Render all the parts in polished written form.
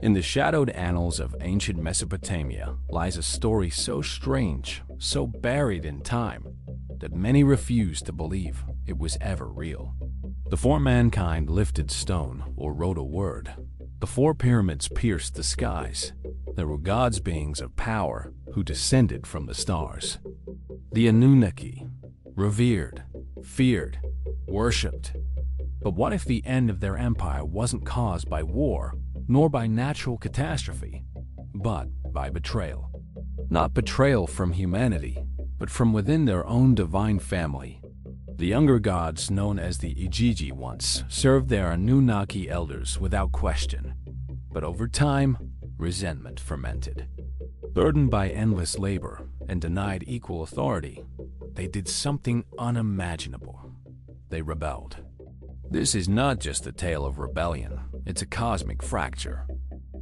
In the shadowed annals of ancient Mesopotamia lies a story so strange, so buried in time, that many refuse to believe it was ever real. Before mankind lifted stone or wrote a word, before pyramids pierced the skies, there were gods beings of power who descended from the stars. The Anunnaki, revered, feared, worshipped. But what if the end of their empire wasn't caused by war, nor by natural catastrophe, but by betrayal? Not betrayal from humanity, but from within their own divine family. The younger gods, known as the Igigi, once served their Anunnaki elders without question. But over time, resentment fermented. Burdened by endless labor and denied equal authority, they did something unimaginable. They rebelled. This is not just a tale of rebellion, it's a cosmic fracture.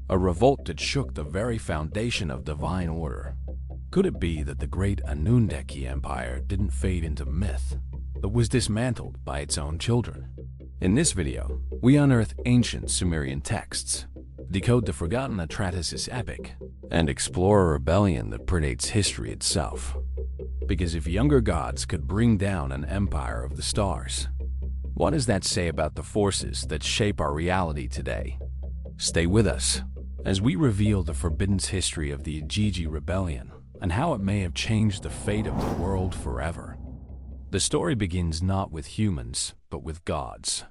A revolt that shook the very foundation of divine order. Could it be that the great Anunnaki Empire didn't fade into myth, but was dismantled by its own children? In this video, we unearth ancient Sumerian texts, decode the forgotten Atrahasis Epic, and explore a rebellion that predates history itself. Because if younger gods could bring down an empire of the stars, what does that say about the forces that shape our reality today? Stay with us as we reveal the forbidden history of the Igigi Rebellion and how it may have changed the fate of the world forever. The story begins not with humans, but with gods.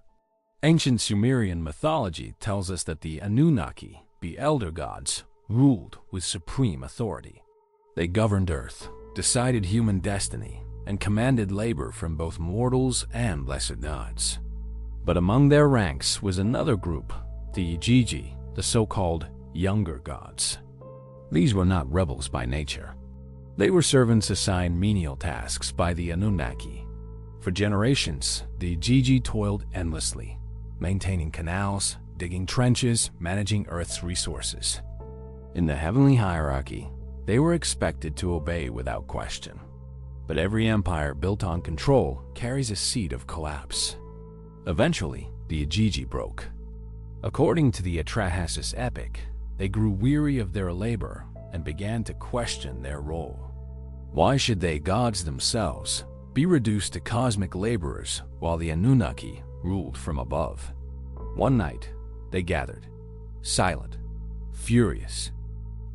Ancient Sumerian mythology tells us that the Anunnaki, the elder gods, ruled with supreme authority. They governed Earth, decided human destiny, and commanded labor from both mortals and lesser gods. But among their ranks was another group, the Igigi, the so-called younger gods. These were not rebels by nature. They were servants assigned menial tasks by the Anunnaki. For generations, the Igigi toiled endlessly, maintaining canals, digging trenches, managing Earth's resources. In the heavenly hierarchy, they were expected to obey without question. But every empire built on control carries a seed of collapse. Eventually, the Igigi broke. According to the Atrahasis Epic, they grew weary of their labor and began to question their role. Why should they, gods themselves, be reduced to cosmic laborers while the Anunnaki ruled from above? One night, they gathered, silent, furious,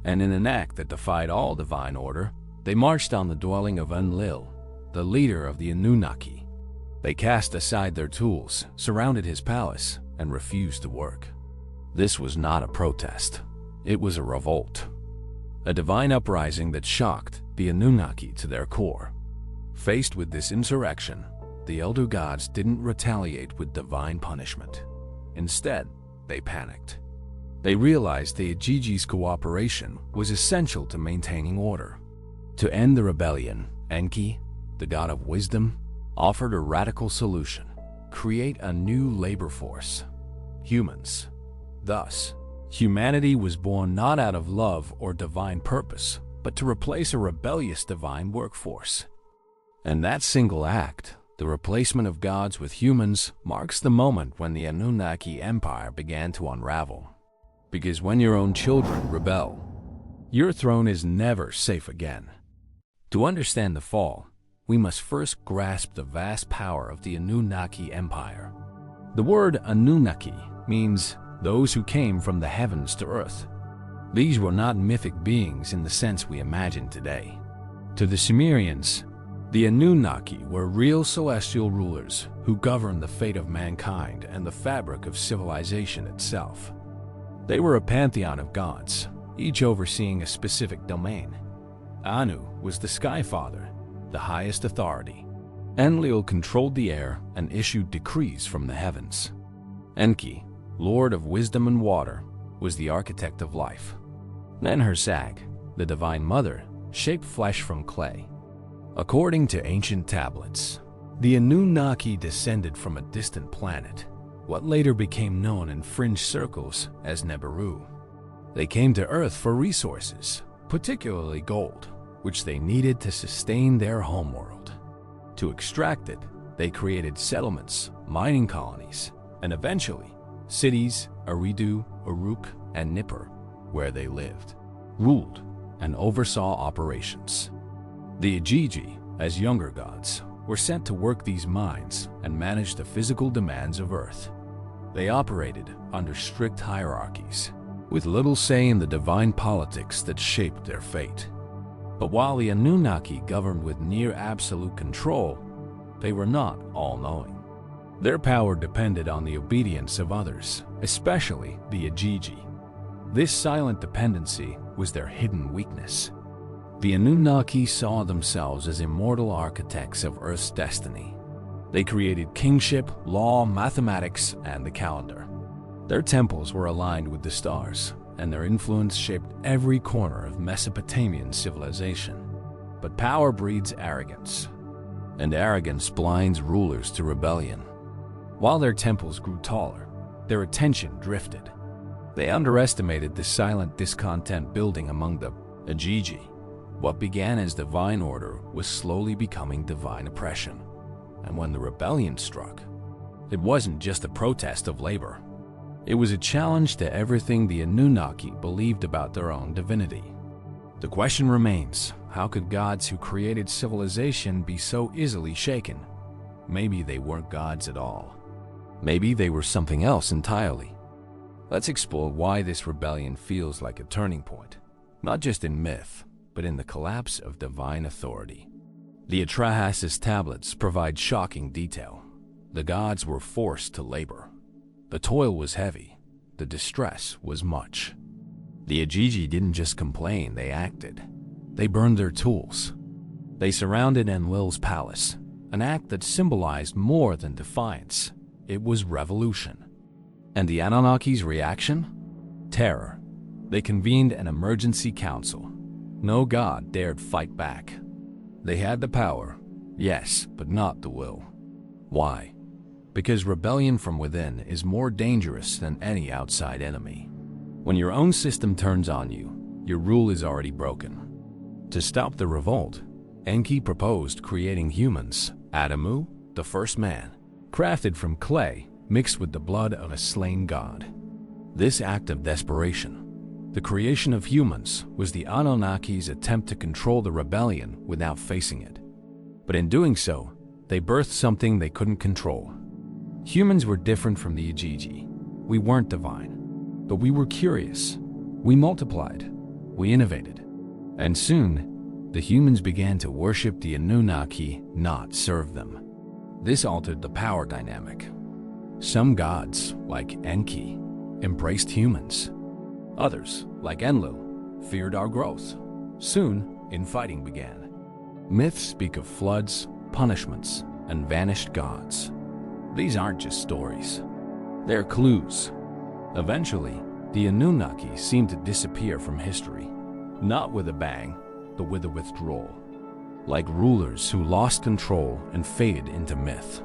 and in an act that defied all divine order, they marched on the dwelling of Enlil, the leader of the Anunnaki. They cast aside their tools, surrounded his palace, and refused to work. This was not a protest. It was a revolt. A divine uprising that shocked the Anunnaki to their core. Faced with this insurrection, the elder gods didn't retaliate with divine punishment. Instead, they panicked. They realized the Igigi's cooperation was essential to maintaining order. To end the rebellion, Enki, the god of wisdom, offered a radical solution: create a new labor force, humans. Thus, humanity was born not out of love or divine purpose, but to replace a rebellious divine workforce. And that single act, the replacement of gods with humans, marks the moment when the Anunnaki Empire began to unravel. Because when your own children rebel, your throne is never safe again. To understand the fall, we must first grasp the vast power of the Anunnaki Empire. The word Anunnaki means those who came from the heavens to earth. These were not mythic beings in the sense we imagine today. To the Sumerians, the Anunnaki were real celestial rulers who governed the fate of mankind and the fabric of civilization itself. They were a pantheon of gods, each overseeing a specific domain. Anu was the Sky Father, the highest authority. Enlil controlled the air and issued decrees from the heavens. Enki, Lord of wisdom and water, was the architect of life. Nehersag, the Divine Mother, shaped flesh from clay. According to ancient tablets, the Anunnaki descended from a distant planet, what later became known in fringe circles as Nibiru. They came to Earth for resources, particularly gold, which they needed to sustain their homeworld. To extract it, they created settlements, mining colonies, and eventually Cities, Eridu, Uruk, and Nippur, where they lived, ruled, and oversaw operations. The Igigi, as younger gods, were sent to work these mines and manage the physical demands of Earth. They operated under strict hierarchies, with little say in the divine politics that shaped their fate. But while the Anunnaki governed with near absolute control, they were not all-knowing. Their power depended on the obedience of others, especially the Igigi. This silent dependency was their hidden weakness. The Anunnaki saw themselves as immortal architects of Earth's destiny. They created kingship, law, mathematics, and the calendar. Their temples were aligned with the stars, and their influence shaped every corner of Mesopotamian civilization. But power breeds arrogance, and arrogance blinds rulers to rebellion. While their temples grew taller, their attention drifted. They underestimated the silent discontent building among the Igigi. What began as divine order was slowly becoming divine oppression. And when the rebellion struck, it wasn't just a protest of labor. It was a challenge to everything the Anunnaki believed about their own divinity. The question remains, how could gods who created civilization be so easily shaken? Maybe they weren't gods at all. Maybe they were something else entirely. Let's explore why this rebellion feels like a turning point, not just in myth, but in the collapse of divine authority. The Atrahasis tablets provide shocking detail. The gods were forced to labor. The toil was heavy. The distress was much. The Igigi didn't just complain, they acted. They burned their tools. They surrounded Enlil's palace, an act that symbolized more than defiance. It was revolution. And the Anunnaki's reaction? Terror. They convened an emergency council. No god dared fight back. They had the power, yes, but not the will. Why? Because rebellion from within is more dangerous than any outside enemy. When your own system turns on you, your rule is already broken. To stop the revolt, Enki proposed creating humans, Adamu, the first man, crafted from clay mixed with the blood of a slain god. This act of desperation, the creation of humans, was the Anunnaki's attempt to control the rebellion without facing it. But in doing so, they birthed something they couldn't control. Humans were different from the Igigi. We weren't divine, but we were curious. We multiplied. We innovated. And soon, the humans began to worship the Anunnaki, not serve them. This altered the power dynamic. Some gods, like Enki, embraced humans. Others, like Enlil, feared our growth. Soon, infighting began. Myths speak of floods, punishments, and vanished gods. These aren't just stories. They're clues. Eventually, the Anunnaki seemed to disappear from history. Not with a bang, but with a withdrawal. Like rulers who lost control and faded into myth.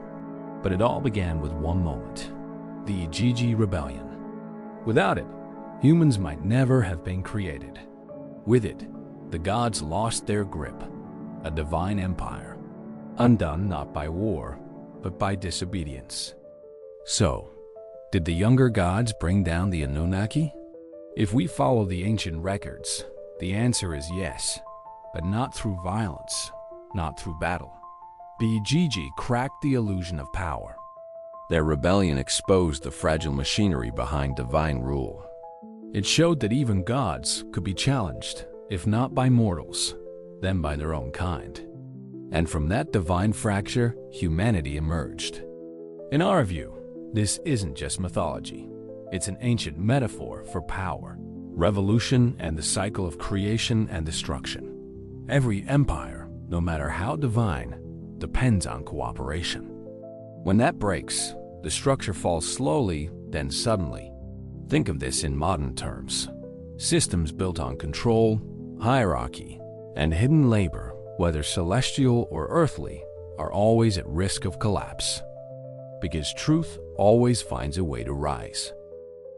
But it all began with one moment, the Igigi Rebellion. Without it, humans might never have been created. With it, the gods lost their grip, a divine empire, undone not by war, but by disobedience. So, did the younger gods bring down the Anunnaki? If we follow the ancient records, the answer is yes, but not through violence, not through battle. The Igigi cracked the illusion of power. Their rebellion exposed the fragile machinery behind divine rule. It showed that even gods could be challenged, if not by mortals, then by their own kind. And from that divine fracture, humanity emerged. In our view, this isn't just mythology. It's an ancient metaphor for power, revolution, and the cycle of creation and destruction. Every empire, no matter how divine, depends on cooperation. When that breaks, the structure falls slowly, then suddenly. Think of this in modern terms. Systems built on control, hierarchy, and hidden labor, whether celestial or earthly, are always at risk of collapse. Because truth always finds a way to rise.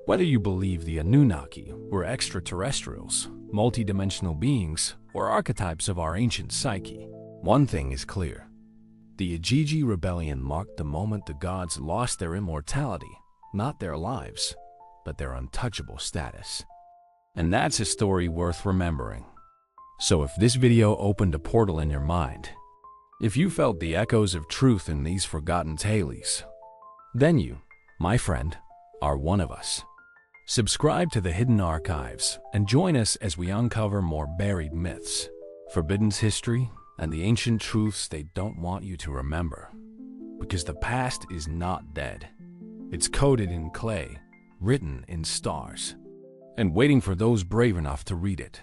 Whether you believe the Anunnaki were extraterrestrials, multidimensional beings, or archetypes of our ancient psyche, one thing is clear. The Igigi Rebellion marked the moment the gods lost their immortality, not their lives, but their untouchable status. And that's a story worth remembering. So if this video opened a portal in your mind, if you felt the echoes of truth in these forgotten tales, then you, my friend, are one of us. Subscribe to the Hidden Archives and join us as we uncover more buried myths, forbidden history, and the ancient truths they don't want you to remember. Because the past is not dead. It's coded in clay, written in stars, and waiting for those brave enough to read it.